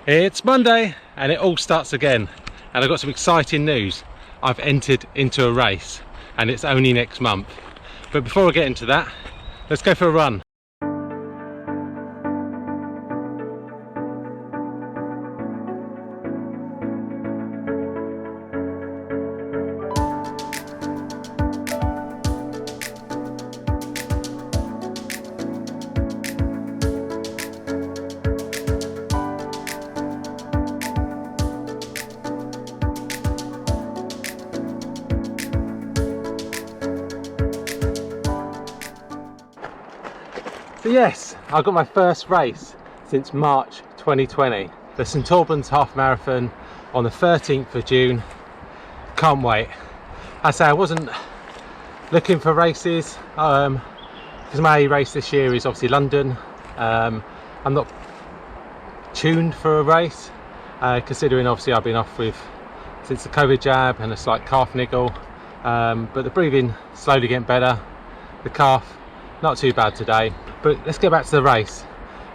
It's Monday and it all starts again, and I've got some exciting news. I've entered into a race and it's only next month. But before I get into that, let's go for a run. So yes, I got my first race since March 2020, the St Albans half marathon on the 13th of June. Can't wait. I say I wasn't looking for races because my race this year is obviously London. I'm not tuned for a race considering obviously I've been off with since the COVID jab and a slight calf niggle, but the breathing slowly getting better, the calf not too bad today. But let's go back to the race.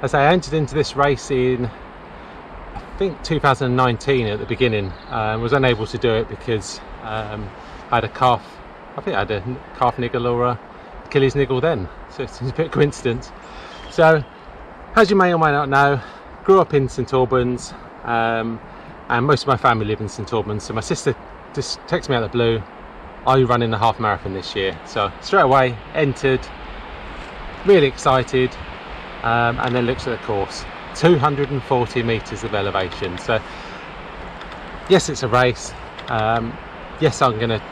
As I entered into this race in I think 2019 at the beginning, was unable to do it because I had a calf, I think I had a calf niggle or a Achilles niggle then, so it's a bit of coincidence. So as you may or may not know, grew up in St Albans, and most of my family live in St Albans, so my sister just texted me out of the blue, are you running the half marathon this year? So straight away entered, really excited, and then looked at the course. 240 meters of elevation. So yes, it's a race. Yes, I'm going to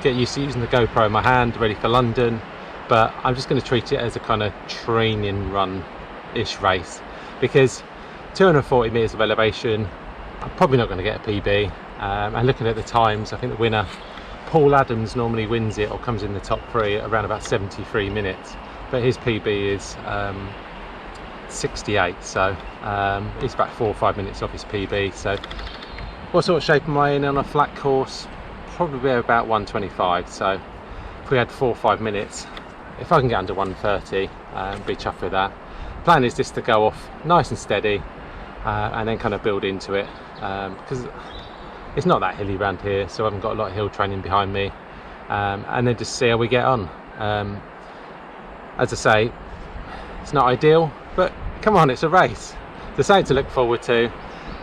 get used to using the GoPro in my hand, ready for London, but I'm just going to treat it as a kind of training run-ish race, because 240 meters of elevation, I'm probably not going to get a PB. And looking at the times, I think the winner, Paul Adams, normally wins it or comes in the top three at around about 73 minutes. But his PB is 68, so he's about 4 or 5 minutes off his PB. So what sort of shape am I in on a flat course? Probably about 125. So if we had 4 or 5 minutes, if I can get under 130, be chuffed with that. Plan is just to go off nice and steady, and then kind of build into it, because it's not that hilly around here, so I haven't got a lot of hill training behind me, and then just see how we get on. As I say, it's not ideal, but come on, it's a race. There's something to look forward to.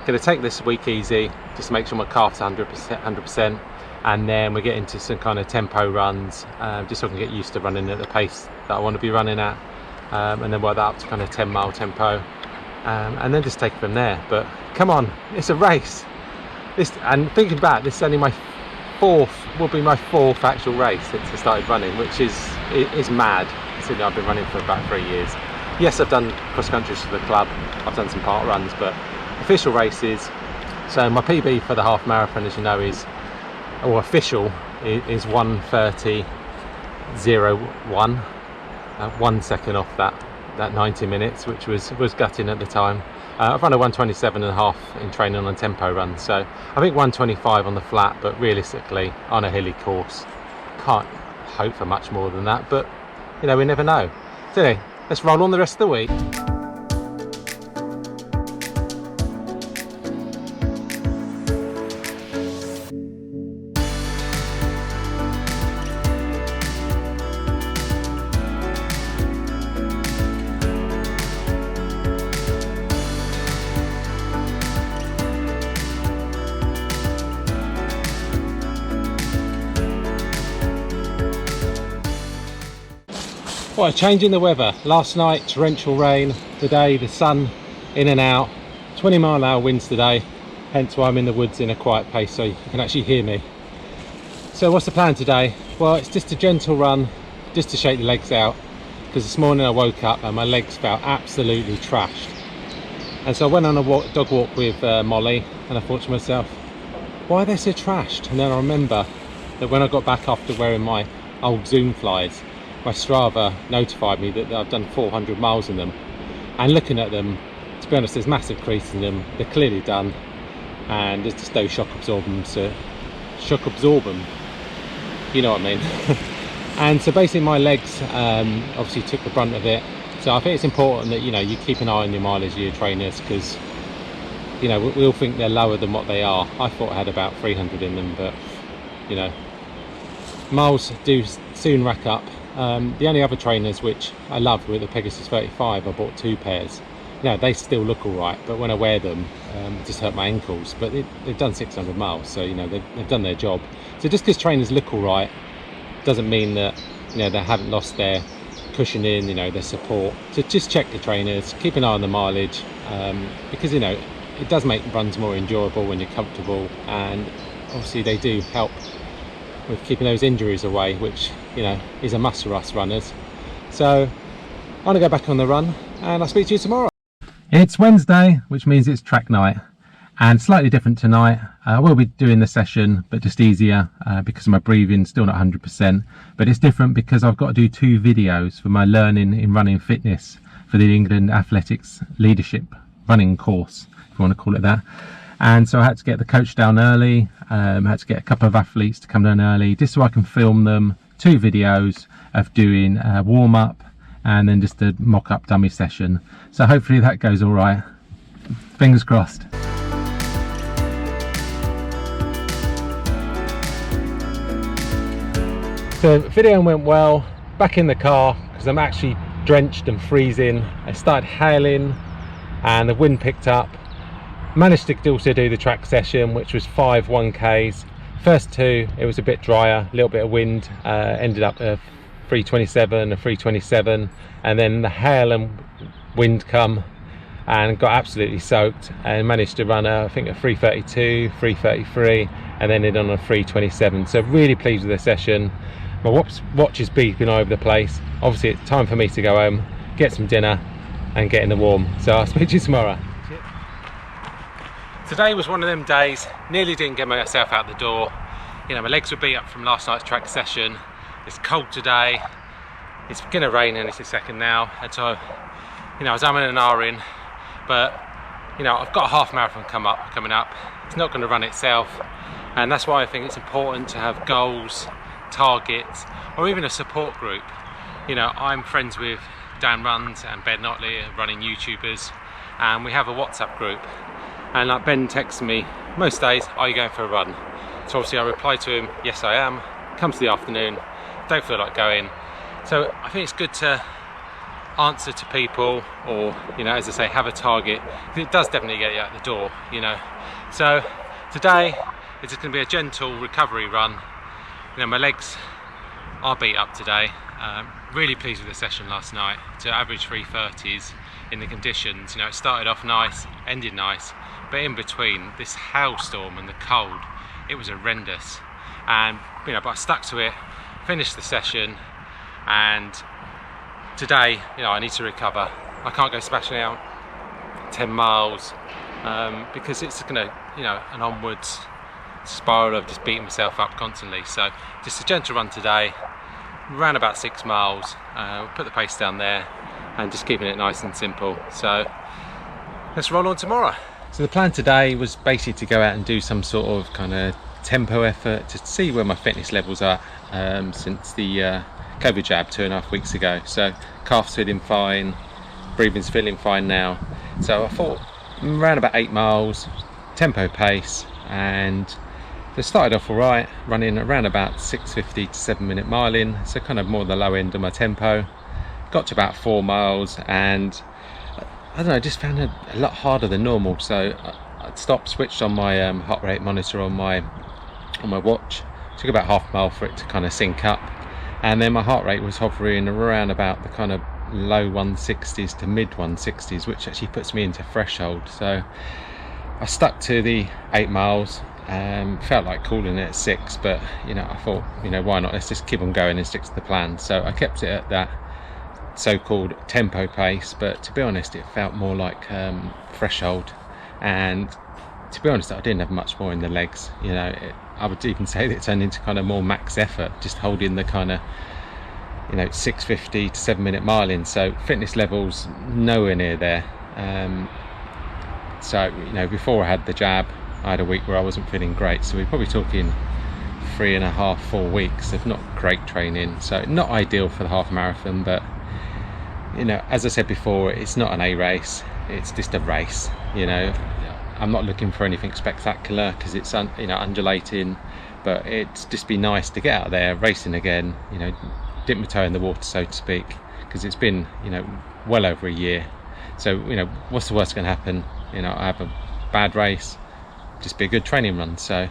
Going to take this week easy, just to make sure my calf's 100%, and then we get into some kind of tempo runs, just so I can get used to running at the pace that I want to be running at, and then work that up to kind of 10-mile tempo, and then just take it from there. But come on, it's a race. And thinking back, this is only my will be my fourth actual race since I started running, which is mad. I've been running for about 3 years. Yes, I've done cross country for the club, I've done some park runs, but official races. So my PB for the half marathon, as you know, is 1:30.01, 1 second off that 90 minutes, which was gutting at the time. I've run a 1:27.5 in training on a tempo run, so I think 1:25 on the flat, but realistically on a hilly course can't hope for much more than that, but you know, we never know. So anyway, let's roll on the rest of the week. What a change in the weather. Last night torrential rain, today the sun in and out, 20-mile-an-hour winds today, hence why I'm in the woods in a quiet pace so you can actually hear me. So what's the plan today? Well, it's just a gentle run, just to shake the legs out, because this morning I woke up and my legs felt absolutely trashed. And so I went on a dog walk with Molly, and I thought to myself, why are they so trashed? And then I remember that when I got back after wearing my old Zoom flies, my Strava notified me that I've done 400 miles in them, and looking at them, to be honest, there's massive creases in them. They're clearly done, and there's just no shock absorbent, you know what I mean. And so basically my legs obviously took the brunt of it. So I think it's important that, you know, you keep an eye on your mileage of your trainers, because you know, we all think they're lower than what they are. I thought I had about 300 in them, but you know, miles do soon rack up. The only other trainers which I love were the Pegasus 35. I bought 2 pairs. You know, they still look all right, but when I wear them, it just hurt my ankles. But they've done 600 miles, so you know they've done their job. So just because trainers look all right doesn't mean that, you know, they haven't lost their cushioning, you know, their support. So just check the trainers, keep an eye on the mileage, because you know it does make runs more enjoyable when you're comfortable, and obviously they do help with keeping those injuries away, which, you know, is a must for us runners. So I'm gonna go back on the run, and I'll speak to you tomorrow. It's Wednesday, which means it's track night, and slightly different tonight. I will be doing the session, but just easier because my breathing's still not 100%. But it's different because I've got to do 2 videos for my Learning in Running Fitness for the England Athletics Leadership running course, if you want to call it that. And so I had to get the coach down early. I had to get a couple of athletes to come down early, just so I can film them 2 videos of doing a warm-up and then just a mock-up dummy session. So hopefully that goes all right. Fingers crossed. So video went well. Back in the car because I'm actually drenched and freezing. It started hailing and the wind picked up. Managed to also do the track session, which was 5 1Ks. First 2 it was a bit drier, a little bit of wind, ended up 327, a 327, and then the hail and wind come and got absolutely soaked, and managed to run I think a 332, 333, and then ended on a 327. So really pleased with the session. My watch is beeping all over the place. Obviously it's time for me to go home, get some dinner and get in the warm. So I'll speak to you tomorrow. Today was one of them days, nearly didn't get myself out the door. You know, my legs were beat up from last night's track session. It's cold today, it's gonna rain any second now, and so, you know, I was umming and ahhing, but you know, I've got a half marathon coming up. It's not gonna run itself, and that's why I think it's important to have goals, targets, or even a support group. You know, I'm friends with Dan Runs and Ben Notley, running YouTubers, and we have a WhatsApp group. And like Ben texts me most days, are you going for a run? So obviously I reply to him, yes I am. Comes the afternoon, don't feel like going. So I think it's good to answer to people, or, you know, as I say, have a target. It does definitely get you out the door, you know. So today it's just going to be a gentle recovery run. You know, my legs are beat up today. Really pleased with the session last night to average 330s in the conditions. You know, it started off nice, ended nice, but in between this hailstorm and the cold, it was horrendous. And you know, but I stuck to it, finished the session, and today, you know, I need to recover. I can't go smashing out 10 miles because it's gonna, you know, an onwards spiral of just beating myself up constantly. So just a gentle run today, ran about 6 miles, put the pace down there, and just keeping it nice and simple. So let's roll on tomorrow. So the plan today was basically to go out and do some sort of kind of tempo effort to see where my fitness levels are since the COVID jab 2.5 weeks ago. So calf's feeling fine, breathing's feeling fine now. So I thought around about 8 miles, tempo pace, and they started off all right, running around about 6:50 to 7-minute mile in, so kind of more the low end of my tempo. Got to about 4 miles, and I don't know, just found it a lot harder than normal. So I stopped, switched on my heart rate monitor on my watch. Took about half a mile for it to kind of sync up, and then my heart rate was hovering around about the kind of low 160s to mid 160s, which actually puts me into threshold. So I stuck to the 8 miles. Felt like calling it at 6, but you know, I thought, you know, why not, let's just keep on going and stick to the plan. So I kept it at that so-called tempo pace, but to be honest it felt more like threshold, and to be honest I didn't have much more in the legs. You know, I would even say that it turned into kind of more max effort, just holding the kind of, you know, 6:50 to 7-minute mile in. So fitness levels nowhere near there. So you know, before I had the jab I had a week where I wasn't feeling great, so we're probably talking 3.5, 4 weeks of not great training. So not ideal for the half marathon, but you know, as I said before, it's not an A race, it's just a race. You know, I'm not looking for anything spectacular because it's undulating, but it's just be nice to get out there racing again, dip my toe in the water, so to speak, because it's been well over a year. So what's the worst going to happen? I have a bad race, just be a good training run. So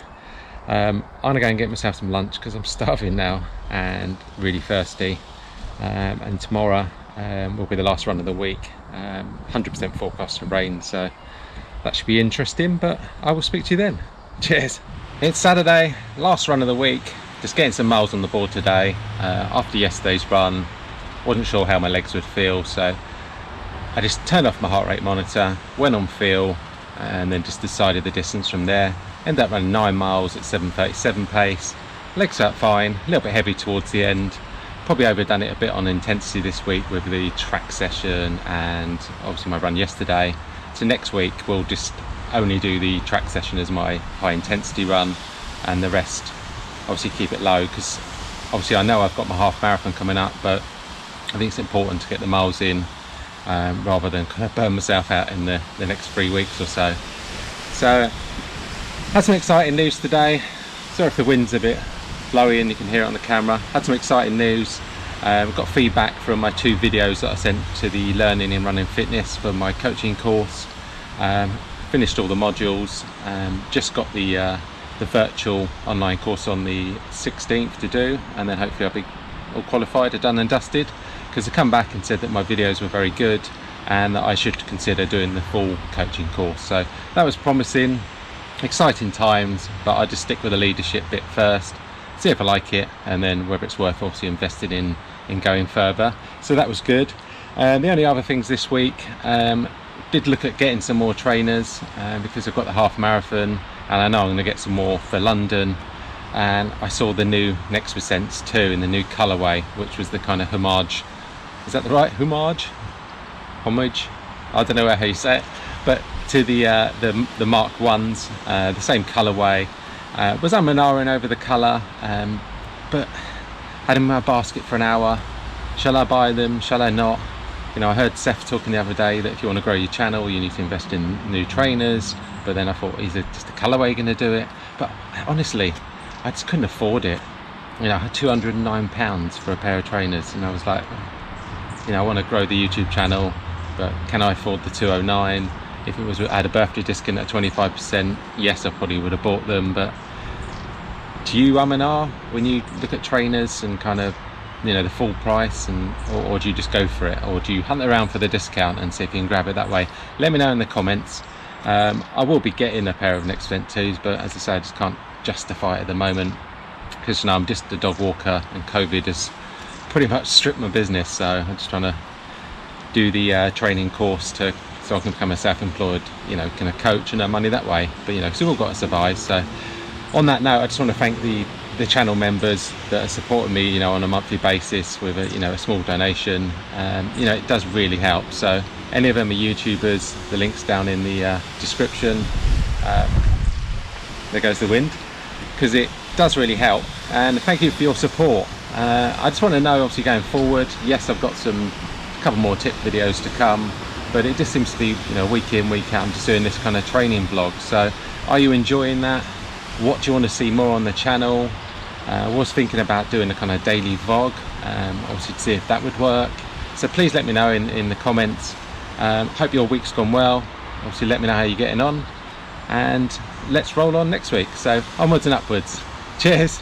I'm gonna go and get myself some lunch because I'm starving now and really thirsty, and tomorrow will be the last run of the week. 100% forecast for rain, so that should be interesting, but I will speak to you then. Cheers. It's Saturday, last run of the week, just getting some miles on the board today. After yesterday's run, wasn't sure how my legs would feel, so I just turned off my heart rate monitor, went on feel, and then just decided the distance from there. Ended up running 9 miles at 7:37 pace. Legs felt fine, a little bit heavy towards the end. Probably overdone it a bit on intensity this week with the track session and obviously my run yesterday. So next week we'll just only do the track session as my high intensity run, and the rest obviously keep it low, because obviously I know I've got my half marathon coming up, but I think it's important to get the miles in rather than kind of burn myself out in the next 3 weeks or so. So had some exciting news today. Sorry if the wind's a bit blowy and you can hear it on the camera. Had some exciting news. Got feedback from my 2 videos that I sent to the Learning in Running Fitness for my coaching course. Finished all the modules. Just got the virtual online course on the 16th to do, and then hopefully I'll be all qualified and done and dusted, because they come back and said that my videos were very good and that I should consider doing the full coaching course. So that was promising, exciting times, but I just stick with the leadership bit first, see if I like it, and then whether it's worth obviously investing in going further. So that was good. The only other things this week, did look at getting some more trainers because I've got the half marathon and I know I'm going to get some more for London. And I saw the new Next Percents 2 in the new colourway, which was the kind of homage. Is that the right homage? Homage? I don't know how you say it, but to the Mark 1s, the same colourway. Was umming over the colour, but had them in my basket for an hour. Shall I buy them? Shall I not? I heard Seth talking the other day that if you want to grow your channel, you need to invest in new trainers. But then I thought, is it just the colourway going to do it? But honestly, I just couldn't afford it. I had £209 for a pair of trainers, and I was like, I want to grow the YouTube channel, but can I afford the 209? If it was at a birthday discount at 25%, yes, I probably would have bought them. But do you and ah when you look at trainers and kind of the full price, or do you just go for it, or do you hunt around for the discount and see if you can grab it that way? Let me know in the comments. I will be getting a pair of Next Vent 2s, but as I say, I just can't justify it at the moment because I'm just a dog walker and COVID has pretty much stripped my business. So I'm just trying to do the training course so I can become a self-employed kind of coach and earn money that way. But so we've all got to survive. So on that note, I just want to thank the channel members that are supporting me on a monthly basis with a small donation. It does really help. So any of them are YouTubers, the link's down in the description. There goes the wind, because it does really help, and thank you for your support. I just want to know, obviously going forward, yes, I've got a couple more tip videos to come, but it just seems to be week in, week out, I'm just doing this kind of training vlog. So are you enjoying that? What do you want to see more on the channel? I was thinking about doing a kind of daily vlog, obviously to see if that would work. So please let me know in the comments. Hope your week's gone well. Obviously let me know how you're getting on, and let's roll on next week. So onwards and upwards. Cheers.